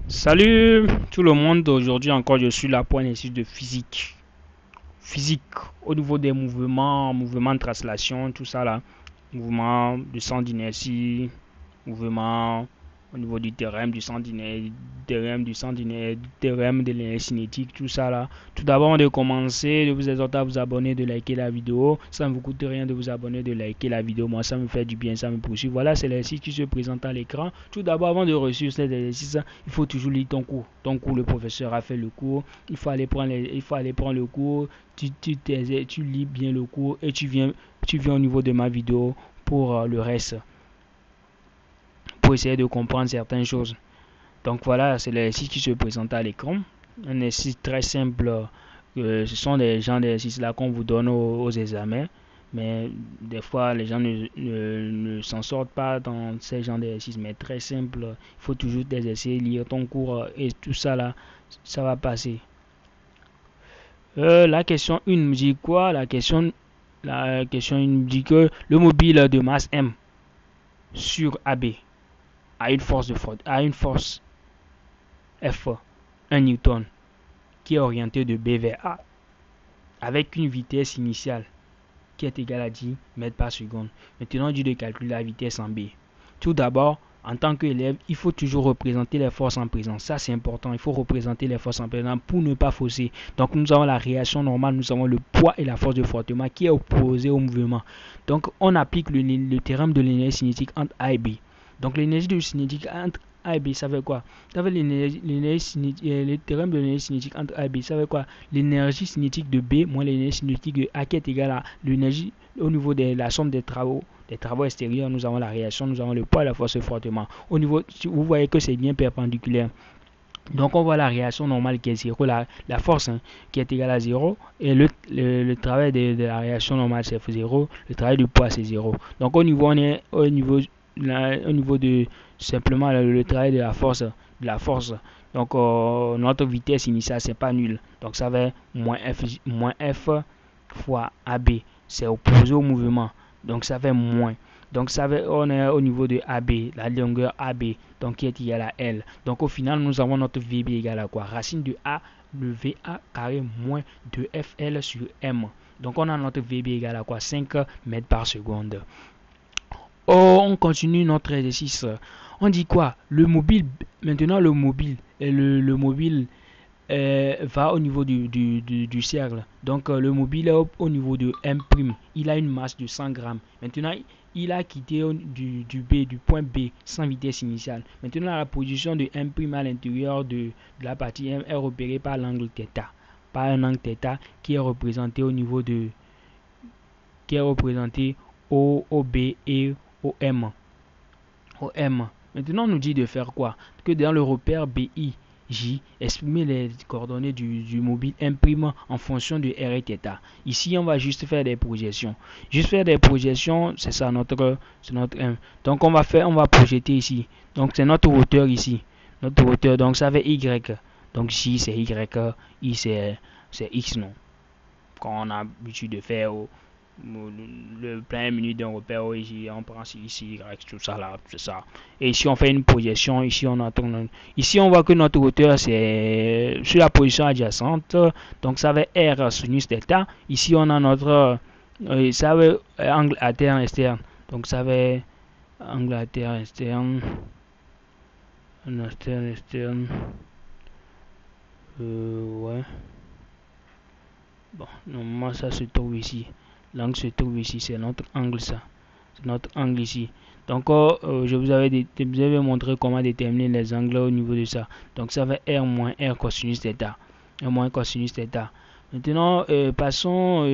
Salut tout le monde, aujourd'hui encore je suis là pour un exercice de physique. Physique au niveau des mouvements de translation, tout ça là. Mouvement de centre d'inertie, mouvement au niveau du théorème du centre d'inertie, théorème de l'énergie cinétique, tout ça là. Tout d'abord, on de commencer, je vous exhorte à vous abonner, de liker la vidéo. Ça ne vous coûte rien de vous abonner, de liker la vidéo. Moi, ça me fait du bien, ça me poursuit. Voilà, c'est l'exercice qui se présente à l'écran. Tout d'abord, avant de réussir cet exercice, il faut toujours lire ton cours. Ton cours, le professeur a fait le cours. Il faut aller prendre le cours. Tu lis bien le cours et tu viens au niveau de ma vidéo pour le reste, pour essayer de comprendre certaines choses. Donc voilà, c'est l'exercice qui se présente à l'écran. Un exercice très simple. Ce sont des genres d'exercices là qu'on vous donne aux examens. Mais des fois, les gens ne s'en sortent pas dans ces genres d'exercices. Mais très simple. Il faut toujours essayer, lire ton cours et tout ça là, ça va passer. La question 1 me dit quoi? La question 1 me dit que le mobile de masse M sur AB a une force F 1 newton qui est orienté de B vers A avec une vitesse initiale qui est égale à 10 mètres par seconde. Maintenant, on dit de calculer la vitesse en B. Tout d'abord, en tant qu'élève, il faut toujours représenter les forces en présence. Ça, c'est important. Il faut représenter les forces en présence pour ne pas fausser. Donc, nous avons la réaction normale, nous avons le poids et la force de frottement qui est opposé au mouvement. Donc, on applique le théorème de l'énergie cinétique entre A et B. Donc, l'énergie de cinétique entre A et B, ça veut quoi? Ça veut le théorème de l'énergie cinétique entre A et B, ça veut quoi? L'énergie cinétique de B moins l'énergie cinétique de A qui est égale à l'énergie au niveau de la somme des travaux extérieurs. Nous avons la réaction, nous avons le poids et la force de frottement. Au niveau, vous voyez que c'est bien perpendiculaire. Donc on voit la réaction normale qui est 0, la force qui est égale à 0, et le travail de la réaction normale c'est 0, le travail du poids c'est 0. Donc au niveau, on est au niveau de simplement le travail de la force. Donc notre vitesse initiale c'est pas nul. Donc ça va être moins F fois AB. C'est opposé au mouvement. Donc ça fait moins. Donc ça va, on est au niveau de AB, la longueur AB, donc qui est égale à L. Donc au final, nous avons notre VB égale à quoi? Racine de A, le VA carré moins 2FL sur M. Donc on a notre VB égale à quoi? 5 mètres par seconde. Oh, on continue notre exercice. On dit quoi? Le mobile, maintenant le mobile, le mobile va au niveau du cercle. Donc le mobile est au niveau de M'. Il a une masse de 100 grammes. Maintenant, il a quitté du point B sans vitesse initiale. Maintenant, la position de M' à l'intérieur de la partie M est repérée par l'angle θ. Par un angle θ qui est représenté au niveau de... qui est représenté au B et au M. Maintenant, on nous dit de faire quoi? Que dans le repère BI, J, exprimer les coordonnées du mobile imprimant en fonction de R et θ. Ici, on va juste faire des projections. Juste faire des projections, c'est ça notre M. Donc, on va projeter ici. Donc, c'est notre hauteur ici. Notre hauteur, donc ça fait Y. Donc, J, c'est Y. I, c'est X, non? Quand on a l'habitude de faire le plein minute d'un repère OIJ, on prend ici, Y, tout ça là, c'est ça. Et ici, on fait une projection. Ici, on attend. Ici, on voit que notre hauteur, c'est sur la position adjacente. Donc, ça va R sinus θ. Ici, on a notre. Ça va angle interne externe. Donc, ça va angle interne externe. Interne externe. Ouais. Bon, normalement, ça se trouve ici. L'angle se trouve ici, c'est notre angle ça. C'est notre angle ici. Donc je vous avais montré comment déterminer les angles au niveau de ça. Donc ça va R moins R cosinus θ. R moins cosinus θ. Maintenant, passons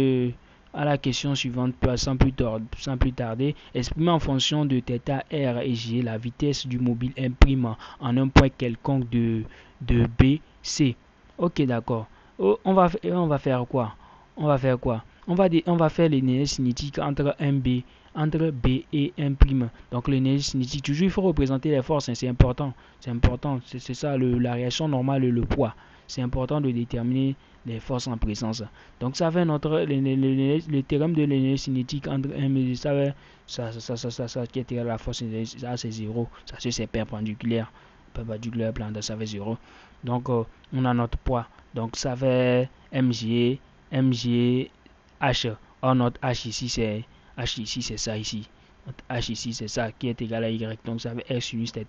à la question suivante, sans plus tarder. Exprimer en fonction de θ, R et G la vitesse du mobile imprime en un point quelconque de B, C. Ok, d'accord. On va faire quoi? On va faire l'énergie cinétique entre B et M'. Donc l'énergie cinétique, toujours il faut représenter les forces, c'est important. C'est ça la réaction normale, le poids. C'est important de déterminer les forces en présence. Donc ça fait le théorème de l'énergie cinétique entre M et ça qui est égal à la force, ça c'est 0, ça c'est perpendiculaire. perpendiculaire plan, ça fait 0. Donc on a notre poids, donc ça fait mg h. Or notre h ici c'est ça ici, notre h ici c'est ça qui est égal à y, donc ça fait r sinus θ.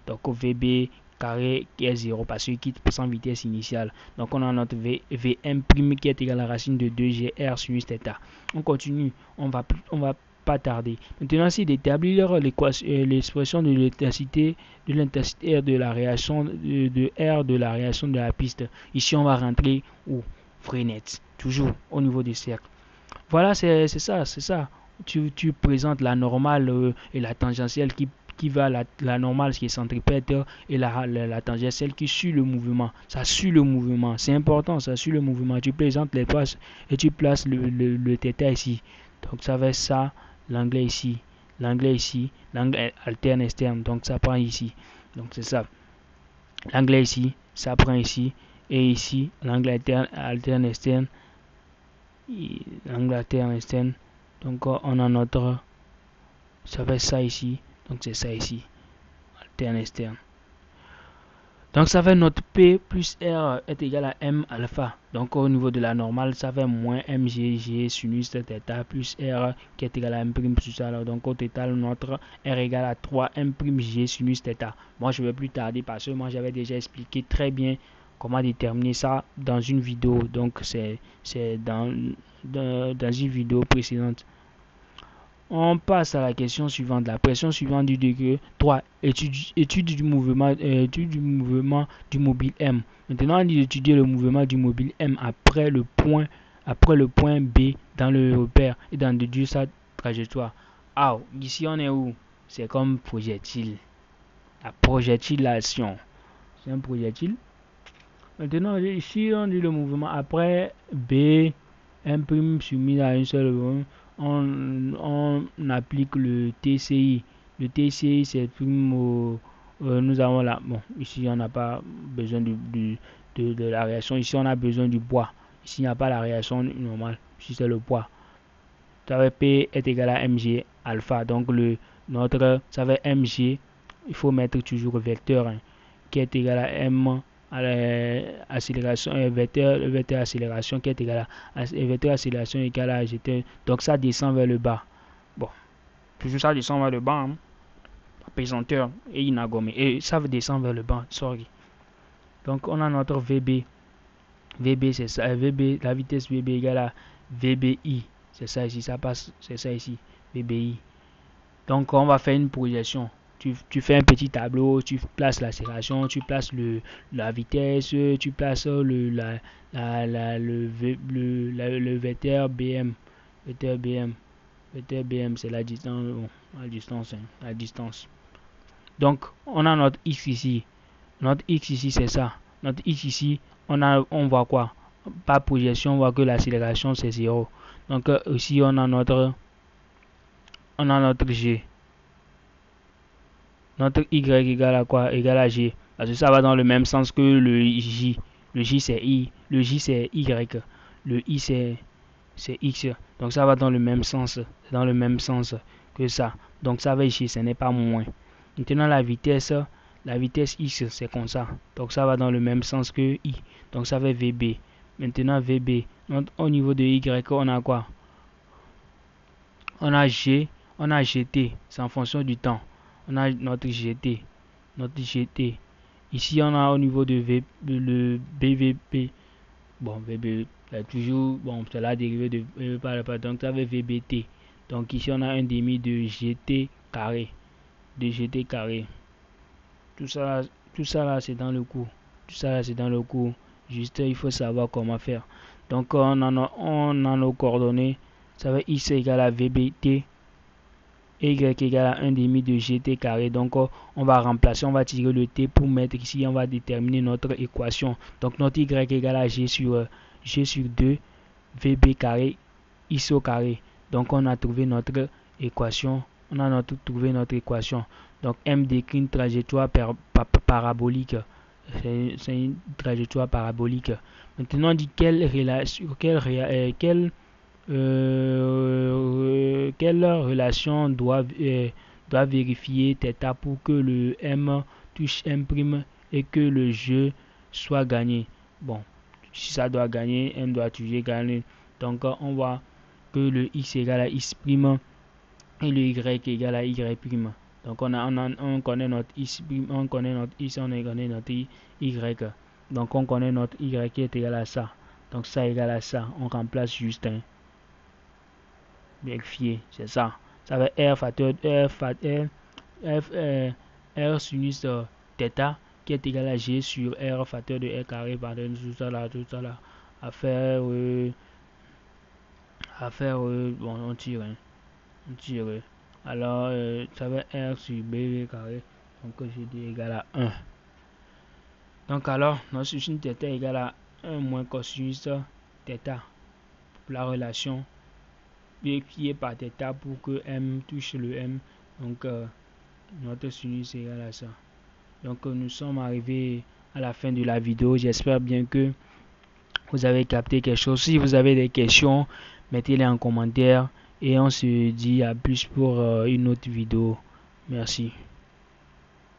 Donc vb carré qui est 0 parce qu'il quitte sans vitesse initiale. Donc on a notre vm prime qui est égal à la racine de 2g r sinus θ. On continue, on va pas tarder. Maintenant, c'est d'établir l'expression de l'intensité R de la réaction de R de la réaction de la piste. Ici, on va rentrer au freinet, toujours au niveau des cercles. Voilà, c'est ça. Tu présentes la normale et la tangentielle qui va la normale qui est centripète et la tangentielle qui suit le mouvement. Ça suit le mouvement, c'est important, ça suit le mouvement. Tu présentes les places et tu places le θ ici. Donc ça va ça, l'anglais ici, l'angle alterne externe, donc ça prend ici. Donc c'est ça. L'anglais ici, ça prend ici, et ici, l'angle alterne externe, l'angle alterne externe. Donc on a notre, ça fait ça ici, donc c'est ça ici, alterne externe. Donc ça fait notre P plus R est égal à M alpha. Donc au niveau de la normale, ça fait moins MG sinus θ plus R qui est égal à M prime plus ça. Donc au total, notre R égale à 3 M prime G sinus θ. Moi je ne vais plus tarder parce que moi j'avais déjà expliqué très bien comment déterminer ça dans une vidéo. Donc c'est dans une vidéo précédente. On passe à la question suivante. La question suivante dit que 3. Étude du mouvement du mobile M. Maintenant, on dit d'étudier le mouvement du mobile M après le point B dans le repère et d'en déduire sa trajectoire. Ah, ici on est où? C'est comme projectile. La projetilation. C'est un projectile. Maintenant, ici on dit le mouvement après B, M' soumis à une seule. On applique le TCI. Le TCI, c'est nous avons là. Bon, ici, on n'a pas besoin de la réaction. Ici, on a besoin du poids. Ici, il n'y a pas la réaction normale. Ici, c'est le poids. Ça fait P est égal à mg alpha. Donc, ça fait mg. Il faut mettre toujours le vecteur qui est égal à m à l'accélération, vecteur accélération qui est égal à vecteur accélération égal à gt. Donc ça descend vers le bas. Bon, toujours ça descend vers le bas. Pesanteur et inagomé. Et ça descend vers le bas. Sorry. Donc on a notre VB. VB c'est ça. VB, la vitesse VB égale à VBI. C'est ça ici. Ça passe. C'est ça ici. VBI. Donc on va faire une projection. Tu fais un petit tableau, tu places l'accélération, tu places la vitesse, tu places le vecteur BM. Vecteur BM, c'est la distance, la distance. Donc, on a notre X ici. Notre X ici, c'est ça. Notre X ici, on voit quoi? Par projection, on voit que l'accélération, c'est 0. Donc, ici, on a notre G. Notre Y égale à quoi? Égale à G. Parce que ça va dans le même sens que le J. Le J c'est I. Le J c'est Y. Le I c'est X. Donc ça va dans le même sens. Dans le même sens que ça. Donc ça va ici, ce n'est pas moins. Maintenant la vitesse X c'est comme ça. Donc ça va dans le même sens que I. Donc ça fait VB. Maintenant VB. Donc, au niveau de Y, on a quoi? On a G. On a GT. C'est en fonction du temps. On a notre GT. Ici, on a au niveau de le BVP. Bon, VB, toujours, bon, c'est la dérivée de donc ça fait VBT. Donc ici, on a un demi de GT carré. Tout ça là, c'est dans le cours. Juste, il faut savoir comment faire. Donc, on a nos coordonnées. Ça va X égale à VBT. Y égale à 1 demi de gt carré. Donc on va remplacer, on va tirer le t pour mettre ici, on va déterminer notre équation. Donc notre y égale à g sur 2 vb carré x au carré. Donc on a trouvé notre équation. Donc m décrit une trajectoire parabolique. C'est une trajectoire parabolique. Maintenant on dit quelle relation doit vérifier θ pour que le M touche M' et que le jeu soit gagné. Bon, si ça doit gagner, M doit toujours gagner. Donc on voit que le X égale à X' et le Y égale à Y'. Donc on connaît notre X', on connaît notre X, on connaît notre Y. Donc on connaît notre Y qui est égal à ça. Donc ça égale à ça. On remplace juste un. Vérifier, c'est ça. Ça va R facteur R sinus θ qui est égal à G sur R facteur de R carré par tout ça là. À faire bon, on tire. Alors, ça va R sur B carré. Donc, je dis égal à 1. Donc, alors, notre sinus θ est égal à 1 moins cosinus θ. La relation qui est par θ pour que M touche le M. Donc, notre sinus est égal à ça. Donc, nous sommes arrivés à la fin de la vidéo. J'espère bien que vous avez capté quelque chose. Si vous avez des questions, mettez-les en commentaire. Et on se dit à plus pour une autre vidéo. Merci.